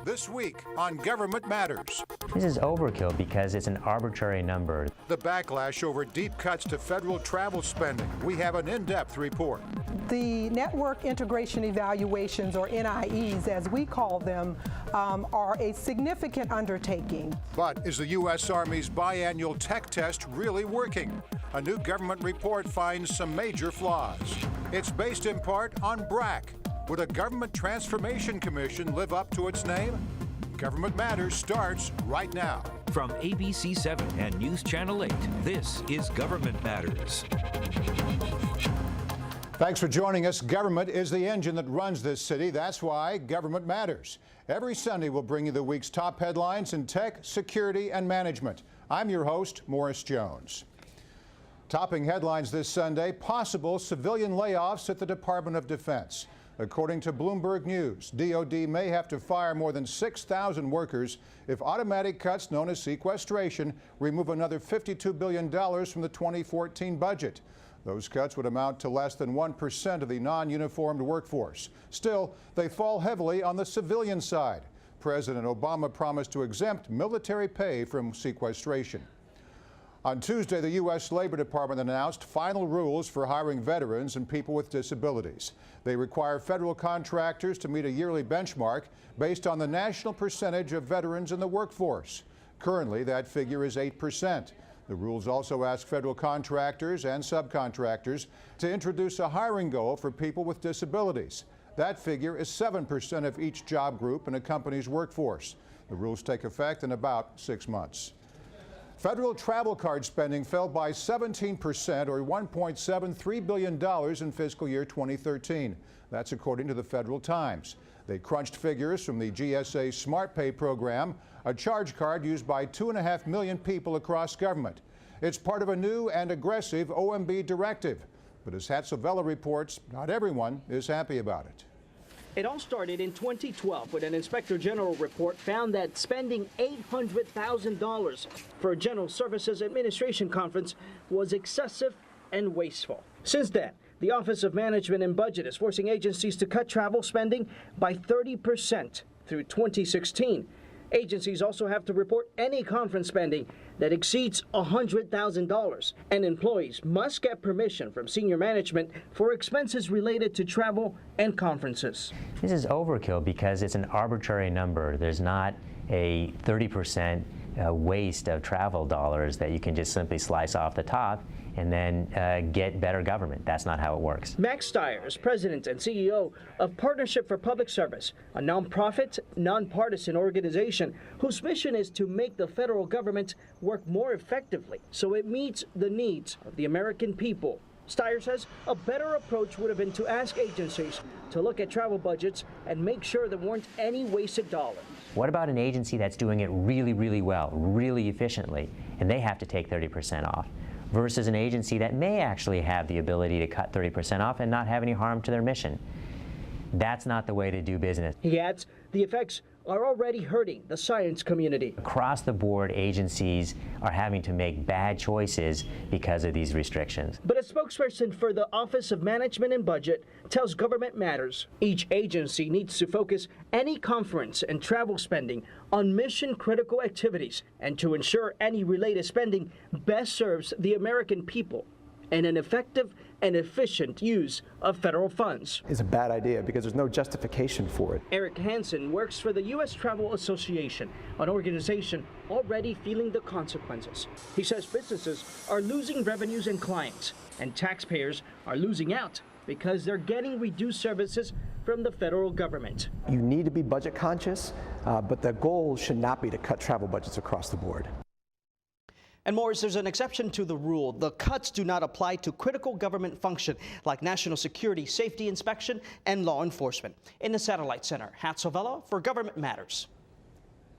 This week on Government Matters. This is overkill because it's an arbitrary number. The backlash over deep cuts to federal travel spending. We have an in-depth report. The network integration evaluations, or NIEs as we call them, are a significant undertaking. But is the U.S. Army's biannual tech test really working? A new government report finds some major flaws. It's based in part on BRAC. Would a government transformation commission live up to its name? Government Matters starts right now. From ABC 7 and News Channel 8, this is Government Matters. Thanks for joining us. Government is the engine that runs this city. That's why Government Matters. Every Sunday we'll bring you the week's top headlines in tech, security, and management. I'm your host, Morris Jones. Topping headlines this Sunday, possible civilian layoffs at the Department of Defense. According to Bloomberg News, DOD may have to fire more than 6,000 workers if automatic cuts known as sequestration remove another $52 billion from the 2014 budget. Those cuts would amount to less than 1% of the non-uniformed workforce. Still, they fall heavily on the civilian side. President Obama promised to exempt military pay from sequestration. On Tuesday, the U.S. Labor Department announced final rules for hiring veterans and people with disabilities. They require federal contractors to meet a yearly benchmark based on the national percentage of veterans in the workforce. Currently, that figure is 8%. The rules also ask federal contractors and subcontractors to introduce a hiring goal for people with disabilities. That figure is 7% of each job group in a company's workforce. The rules take effect in about 6 months. Federal travel card spending fell by 17%, or $1.73 billion in fiscal year 2013. That's according to the Federal Times. They crunched figures from the GSA Smart Pay program, a charge card used by 2.5 million people across government. It's part of a new and aggressive OMB directive. But as Hatzavella reports, not everyone is happy about it. It all started in 2012 when an Inspector General report found that spending $800,000 for a General Services Administration conference was excessive and wasteful. Since then, the Office of Management and Budget is forcing agencies to cut travel spending by 30% through 2016. Agencies also have to report any conference spending that exceeds $100,000, and employees must get permission from senior management for expenses related to travel and conferences. This is overkill because it's an arbitrary number. There's not a 30% waste of travel dollars that you can just simply slice off the top and then get better government. That's not how it works. Max Stier is president and CEO of Partnership for Public Service, a nonprofit, nonpartisan organization whose mission is to make the federal government work more effectively so it meets the needs of the American people. Stier says a better approach would have been to ask agencies to look at travel budgets and make sure there weren't any wasted dollars. What about an agency that's doing it really, really well, really efficiently, and they have to take 30% off? Versus an agency that may actually have the ability to cut 30% off and not have any harm to their mission. That's not the way to do business. He adds the effects are already hurting the science community. Across the board, agencies are having to make bad choices because of these restrictions. But a spokesperson for the Office of Management and Budget tells Government Matters each agency needs to focus any conference and travel spending on mission-critical activities and to ensure any related spending best serves the American people and an effective and efficient use of federal funds. Is a bad idea because there's no justification for it. Eric Hansen works for the U.S. Travel Association, an organization already feeling the consequences. He says businesses are losing revenues and clients, and taxpayers are losing out because they're getting reduced services from the federal government. You need to be budget conscious, but the goal should not be to cut travel budgets across the board. And Morris, there's an exception to the rule. The cuts do not apply to critical government function like national security, safety inspection, and law enforcement. In the Satellite Center, Hatzavella for Government Matters.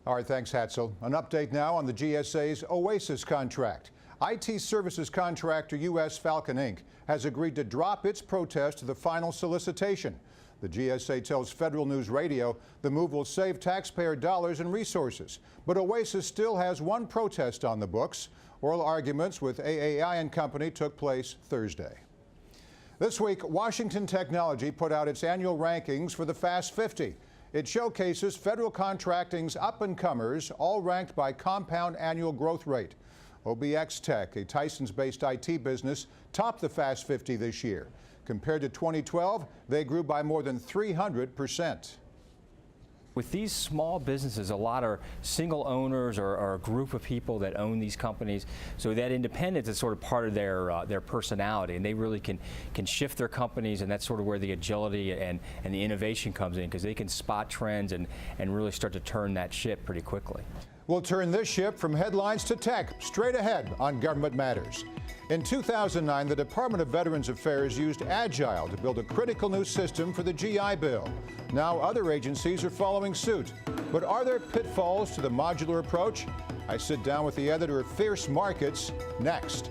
All right, thanks, Hatzel. An update now on the GSA's OASIS contract. IT services contractor U.S. Falcon Inc. has agreed to drop its protest to the final solicitation. The GSA tells Federal News Radio the move will save taxpayer dollars and resources. But OASIS still has one protest on the books. Oral arguments with AAI and company took place Thursday. This week, Washington Technology put out its annual rankings for the Fast 50. It showcases federal contracting's up-and-comers, all ranked by compound annual growth rate. OBX Tech, a Tysons-based IT business, topped the Fast 50 this year. Compared to 2012, they grew by more than 300%. With these small businesses, a lot are single owners or a group of people that own these companies. So that independence is sort of part of their personality, and they really can shift their companies, and that's sort of where the agility and the innovation comes in, because they can spot trends and really start to turn that ship pretty quickly. We'll turn this ship from headlines to tech, straight ahead on Government Matters. In 2009, the Department of Veterans Affairs used Agile to build a critical new system for the GI Bill. Now other agencies are following suit. But are there pitfalls to the modular approach? I sit down with the editor of Fierce Markets next.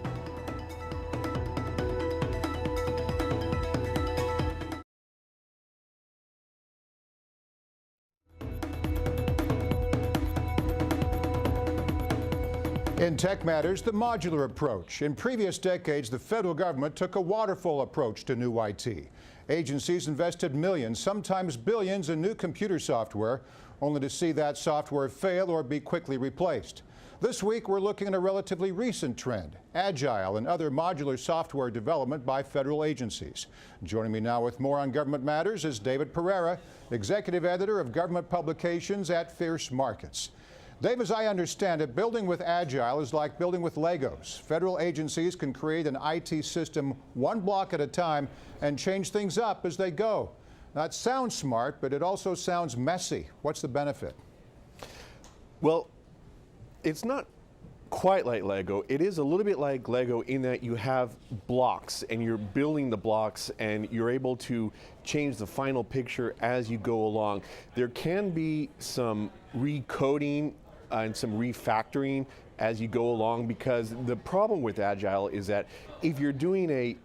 In Tech Matters, the modular approach. In previous decades, the federal government took a waterfall approach to new IT. Agencies invested millions, sometimes billions, in new computer software, only to see that software fail or be quickly replaced. This week, we're looking at a relatively recent trend, Agile and other modular software development by federal agencies. Joining me now with more on Government Matters is David Pereira, Executive Editor of Government Publications at Fierce Markets. Dave, as I understand it, building with Agile is like building with Legos. Federal agencies can create an IT system one block at a time and change things up as they go. That sounds smart, but it also sounds messy. What's the benefit? Well, it's not quite like Lego. It is a little bit like Lego in that you have blocks and you're building the blocks and you're able to change the final picture as you go along. There can be some recoding and some refactoring as you go along, because the problem with Agile is that if you're doing a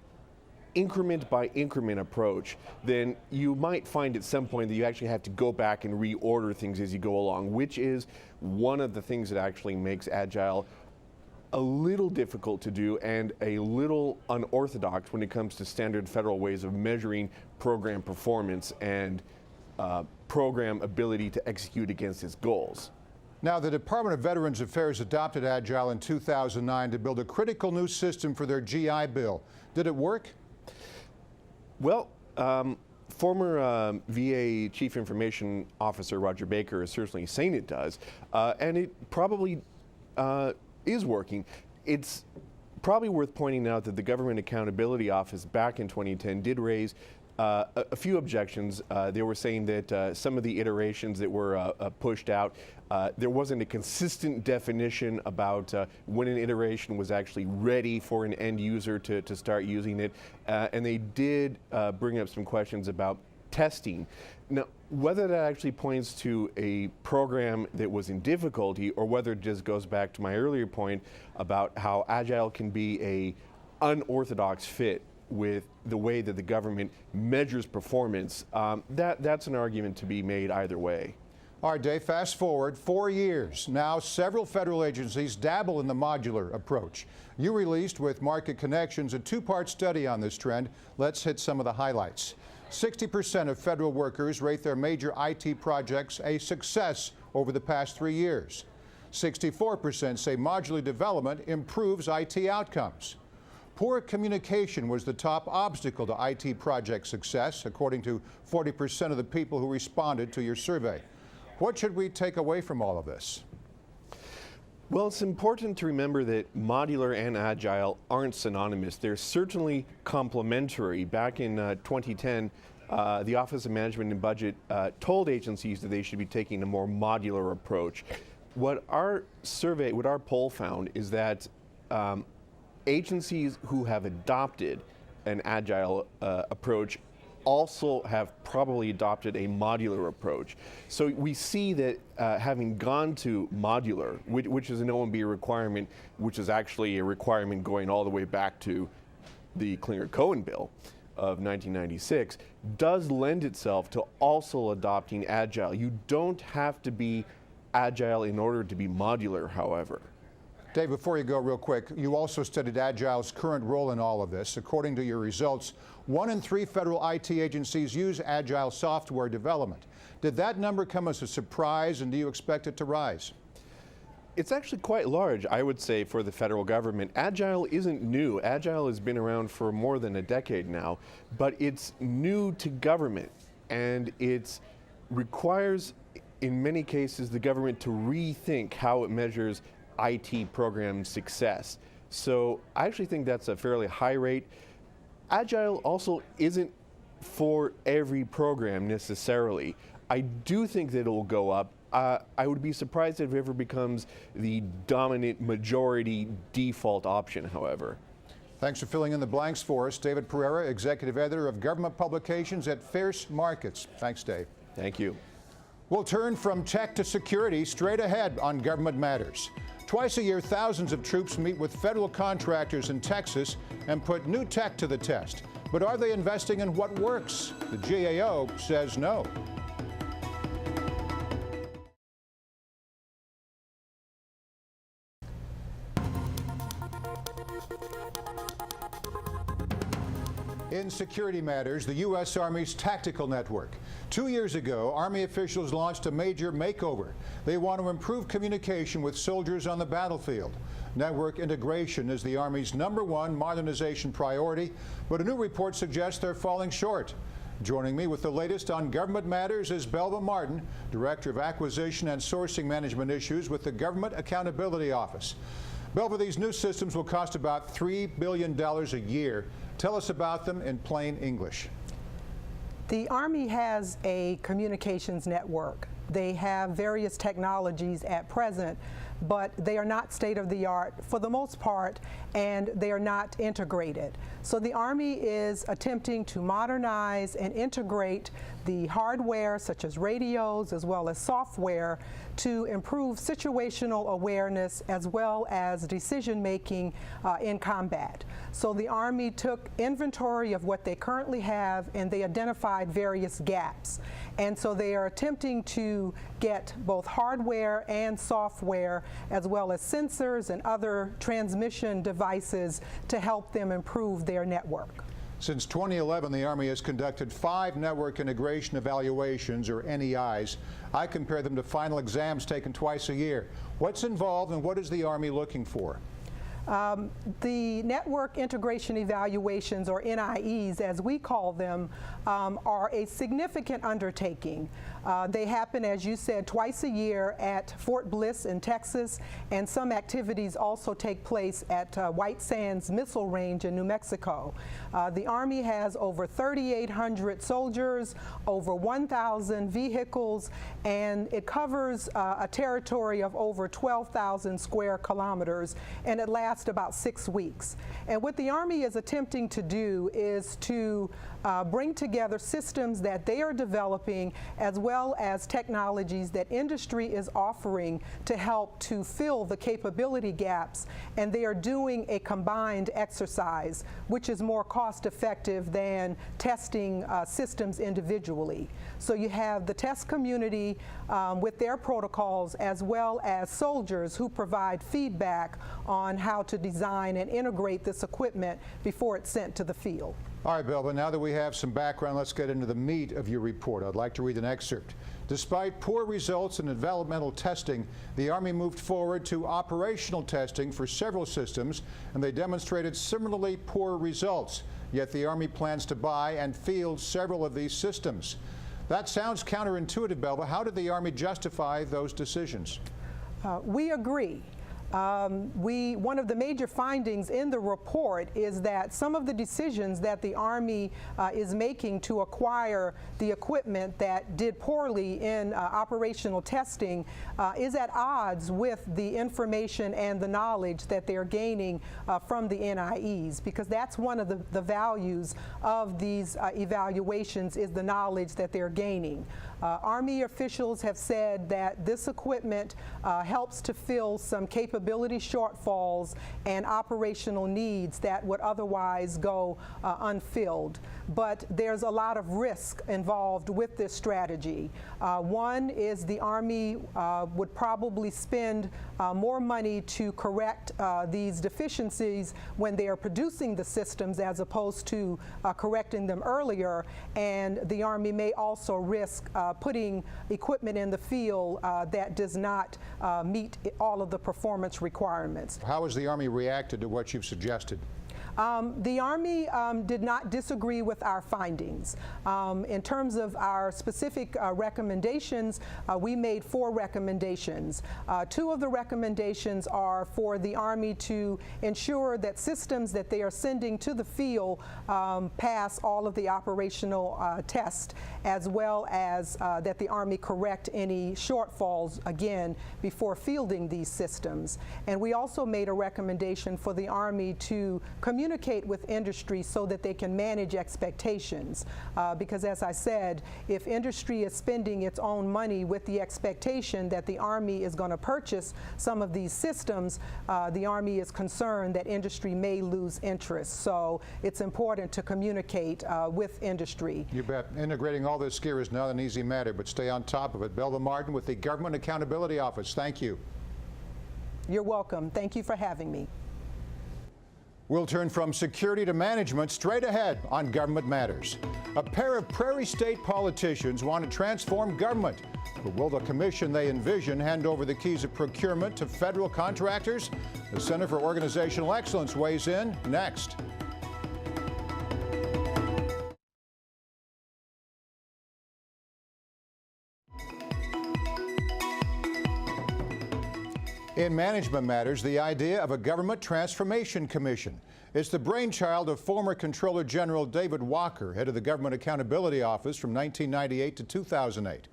increment by increment approach, then you might find at some point that you actually have to go back and reorder things as you go along, which is one of the things that actually makes Agile a little difficult to do and a little unorthodox when it comes to standard federal ways of measuring program performance and program ability to execute against its goals. Now, the Department of Veterans Affairs adopted Agile in 2009 to build a critical new system for their GI Bill. Did it work? Well, former VA Chief Information Officer Roger Baker is certainly saying it does, and it probably is working. It's probably worth pointing out that the Government Accountability Office back in 2010 did raise a few objections. They were saying that some of the iterations that were pushed out, there wasn't a consistent definition about when an iteration was actually ready for an end user to start using it. And they did bring up some questions about testing. Now, whether that actually points to a program that was in difficulty or whether it just goes back to my earlier point about how Agile can be a unorthodox fit with the way that the government measures performance, that's an argument to be made either way. All right, Dave, fast forward 4 years. Now, several federal agencies dabble in the modular approach. You released with Market Connections a two-part study on this trend. Let's hit some of the highlights. 60% of federal workers rate their major IT projects a success over the past 3 years. 64% say modular development improves IT outcomes. Poor communication was the top obstacle to IT project success, according to 40% of the people who responded to your survey. What should we take away from all of this? Well, it's important to remember that modular and agile aren't synonymous. They're certainly complementary. Back in 2010, the Office of Management and Budget told agencies that they should be taking a more modular approach. What our poll found is that agencies who have adopted an agile approach also have probably adopted a modular approach. So we see that having gone to modular, which is an OMB requirement, which is actually a requirement going all the way back to the Clinger-Cohen bill of 1996, does lend itself to also adopting agile. You don't have to be agile in order to be modular, however. Dave, before you go real quick, you also studied Agile's current role in all of this. According to your results, 1 in 3 federal IT agencies use Agile software development. Did that number come as a surprise, and do you expect it to rise? It's actually quite large, I would say, for the federal government. Agile isn't new. Agile has been around for more than a decade now, but it's new to government, and it requires, in many cases, the government to rethink how it measures IT program success. So I actually think that's a fairly high rate. Agile also isn't for every program necessarily. I do think that it will go up. I would be surprised if it ever becomes the dominant majority default option, however. Thanks for filling in the blanks for us. David Pereira, Executive Editor of Government Publications at Fierce Markets. Thanks, Dave. Thank you. We'll turn from tech to security straight ahead on Government Matters. Twice a year, thousands of troops meet with federal contractors in Texas and put new tech to the test. But are they investing in what works? The GAO says no. In security matters, the U.S. Army's tactical network. 2 years ago, Army officials launched a major makeover. They want to improve communication with soldiers on the battlefield. Network integration is the Army's #1 modernization priority, but a new report suggests they're falling short. Joining me with the latest on Government Matters is Belva Martin, Director of Acquisition and Sourcing Management Issues with the Government Accountability Office. Belva, these new systems will cost about $3 billion a year. Tell us about them in plain English. The Army has a communications network. They have various technologies at present, but they are not state-of-the-art for the most part, and they are not integrated. So the Army is attempting to modernize and integrate the hardware, such as radios, as well as software, to improve situational awareness as well as decision-making in combat. So the Army took inventory of what they currently have, and they identified various gaps. And so they are attempting to get both hardware and software, as well as sensors and other transmission devices to help them improve their network. Since 2011, the Army has conducted 5 network integration evaluations, or NEIs. I compare them to final exams taken twice a year. What's involved and what is the Army looking for? The network integration evaluations, or NIEs as we call them, are a significant undertaking. They happen, as you said, twice a year at Fort Bliss in Texas, and some activities also take place at White Sands Missile Range in New Mexico. The Army has over 3,800 soldiers, over 1,000 vehicles, and it covers a territory of over 12,000 square kilometers, and it lasts about 6 weeks. And what the Army is attempting to do is to bring together systems that they are developing, as well as technologies that industry is offering to help to fill the capability gaps. And they are doing a combined exercise, which is more cost effective than testing systems individually. So you have the test community with their protocols, as well as soldiers who provide feedback on how to design and integrate this equipment before it's sent to the field. All right, Belva, now that we have some background, let's get into the meat of your report. I'd like to read an excerpt. Despite poor results in developmental testing, the Army moved forward to operational testing for several systems, and they demonstrated similarly poor results. Yet the Army plans to buy and field several of these systems. That sounds counterintuitive, Belva. How did the Army justify those decisions? We agree. One of the major findings in the report is that some of the decisions that the Army is making to acquire the equipment that did poorly in operational testing is at odds with the information and the knowledge that they're gaining from the NIEs, because that's one of the values of these evaluations, is the knowledge that they're gaining. Army officials have said that this equipment helps to fill some capability shortfalls and operational needs that would otherwise go unfilled. But there's a lot of risk involved with this strategy. One is the Army would probably spend more money to correct these deficiencies when they are producing the systems as opposed to correcting them earlier, and the Army may also risk putting equipment in the field that does not meet all of the performance requirements. How has the Army reacted to what you've suggested? The Army did not disagree with our findings. In terms of our specific recommendations, we made 4 recommendations. 2 of the recommendations are for the Army to ensure that systems that they are sending to the field pass all of the operational tests, as well as that the Army correct any shortfalls, again, before fielding these systems. And we also made a recommendation for the Army to communicate with industry so that they can manage expectations. Because as I said, if industry is spending its own money with the expectation that the Army is going to purchase some of these systems, the Army is concerned that industry may lose interest. So it's important to communicate with industry. You bet. Integrating all this gear is not an easy matter, but stay on top of it. Belva Martin with the Government Accountability Office, thank you. You're welcome. Thank you for having me. We'll turn from security to management straight ahead on Government Matters. A pair of Prairie State politicians want to transform government. But will the commission they envision hand over the keys of procurement to federal contractors? The Center for Organizational Excellence weighs in next. In Management Matters, the idea of a Government Transformation Commission. It's the brainchild of former Controller General David Walker, head of the Government Accountability Office from 1998 to 2008.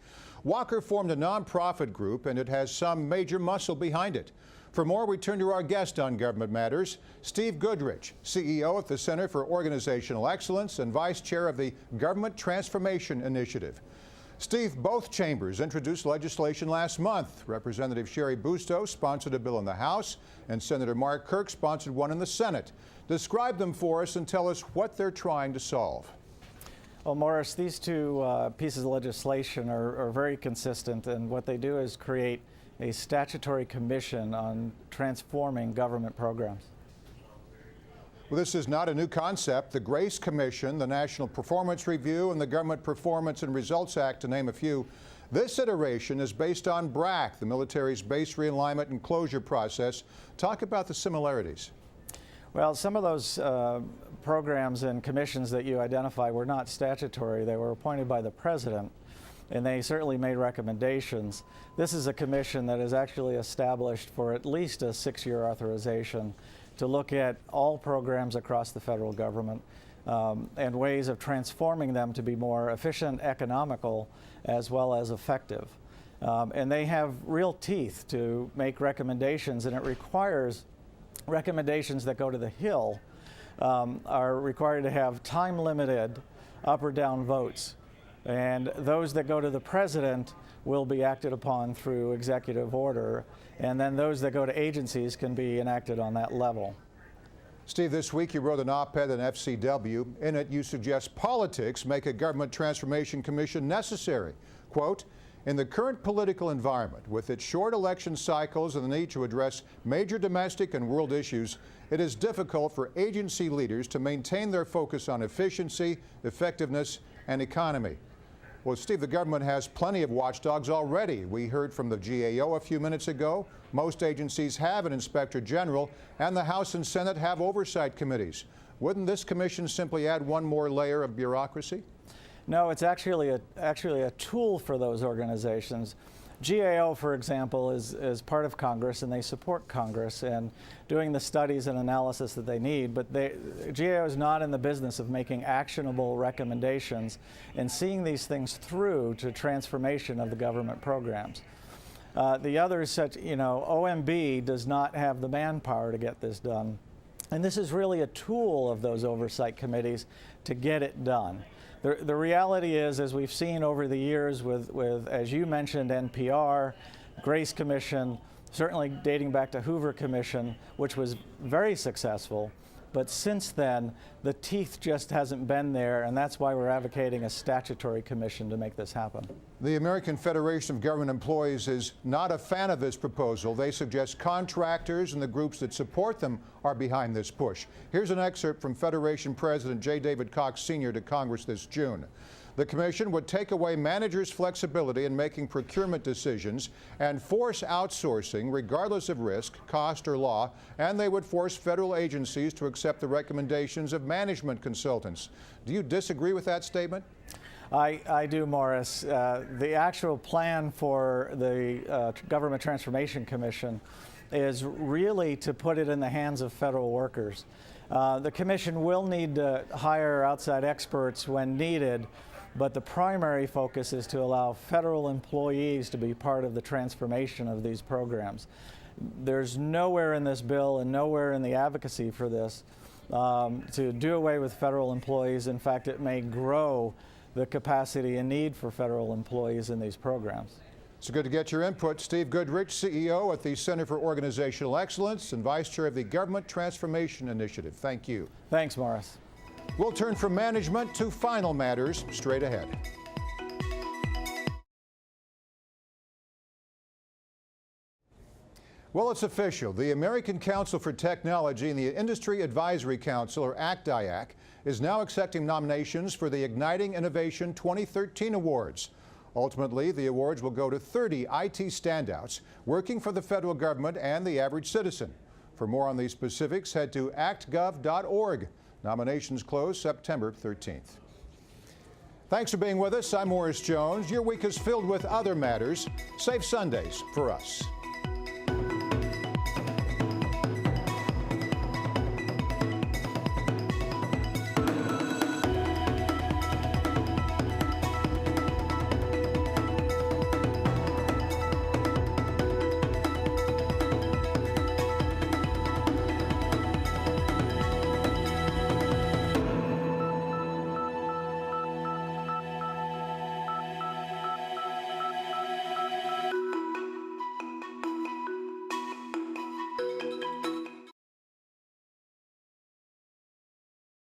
Walker formed a nonprofit group, and it has some major muscle behind it. For more, we turn to our guest on Government Matters, Steve Goodrich, CEO at the Center for Organizational Excellence and Vice Chair of the Government Transformation Initiative. Steve, both chambers introduced legislation last month. Representative Sherry Busto sponsored a bill in the House, and Senator Mark Kirk sponsored one in the Senate. Describe them for us and tell us what they're trying to solve. Well, Morris, these 2 pieces of legislation are very consistent, and what they do is create a statutory commission on transforming government programs. Well, this is not a new concept. The Grace Commission, the National Performance Review, and the Government Performance and Results Act, to name a few. This iteration is based on BRAC, the military's base realignment and closure process. Talk about the similarities. Well, some of those programs and commissions that you identify were not statutory. They were appointed by the President, and they certainly made recommendations. This is a commission that is actually established for at least a 6-year authorization to look at all programs across the federal government and ways of transforming them to be more efficient, economical, as well as effective. And they have real teeth to make recommendations, and it requires recommendations that go to the Hill are required to have time-limited up or down votes. And those that go to the President will be acted upon through executive order, and then those that go to agencies can be enacted on that level. Steve, this week you wrote an op-ed in FCW. In it, you suggest politics make a Government Transformation Commission necessary. Quote, in the current political environment, with its short election cycles and the need to address major domestic and world issues, it is difficult for agency leaders to maintain their focus on efficiency, effectiveness, and economy. Well, Steve, the government has plenty of watchdogs already. We heard from the GAO a few minutes ago. Most agencies have an inspector general, and the House and Senate have oversight committees. Wouldn't this commission simply add one more layer of bureaucracy? No, it's actually a tool for those organizations. GAO, for example, is part of Congress, and they support Congress in doing the studies and analysis that they need, but GAO is not in the business of making actionable recommendations and seeing these things through to transformation of the government programs. The others, such, OMB does not have the manpower to get this done. And this is really a tool of those oversight committees to get it done. The reality is, as we've seen over the years with as you mentioned, NPR, Grace Commission, certainly dating back to Hoover Commission, which was very successful, but since then, the teeth just hasn't been there, and that's why we're advocating a statutory commission to make this happen. The American Federation of Government Employees is not a fan of this proposal. They suggest contractors and the groups that support them are behind this push. Here's an excerpt from Federation President J. David Cox Sr. to Congress this June. The commission would take away managers' flexibility in making procurement decisions and force outsourcing regardless of risk, cost, or law, and they would force federal agencies to accept the recommendations of management consultants. Do you disagree with that statement? I do, Morris. The actual plan for the Government Transformation Commission is really to put it in the hands of federal workers. The commission will need to hire outside experts when needed, but the primary focus is to allow federal employees to be part of the transformation of these programs. There's nowhere in this bill and nowhere in the advocacy for this to do away with federal employees. In fact, it may grow the capacity and need for federal employees in these programs. It's good to get your input. Steve Goodrich, CEO at the Center for Organizational Excellence and Vice Chair of the Government Transformation Initiative. Thank you. Thanks, Morris. We'll turn from management to final matters straight ahead. Well, it's official. The American Council for Technology and the Industry Advisory Council, or ACT-IAC, is now accepting nominations for the Igniting Innovation 2013 Awards. Ultimately, the awards will go to 30 IT standouts working for the federal government and the average citizen. For more on these specifics, head to actgov.org. Nominations close September 13th. Thanks for being with us. I'm Morris Jones. Your week is filled with other matters. Safe Sundays for us.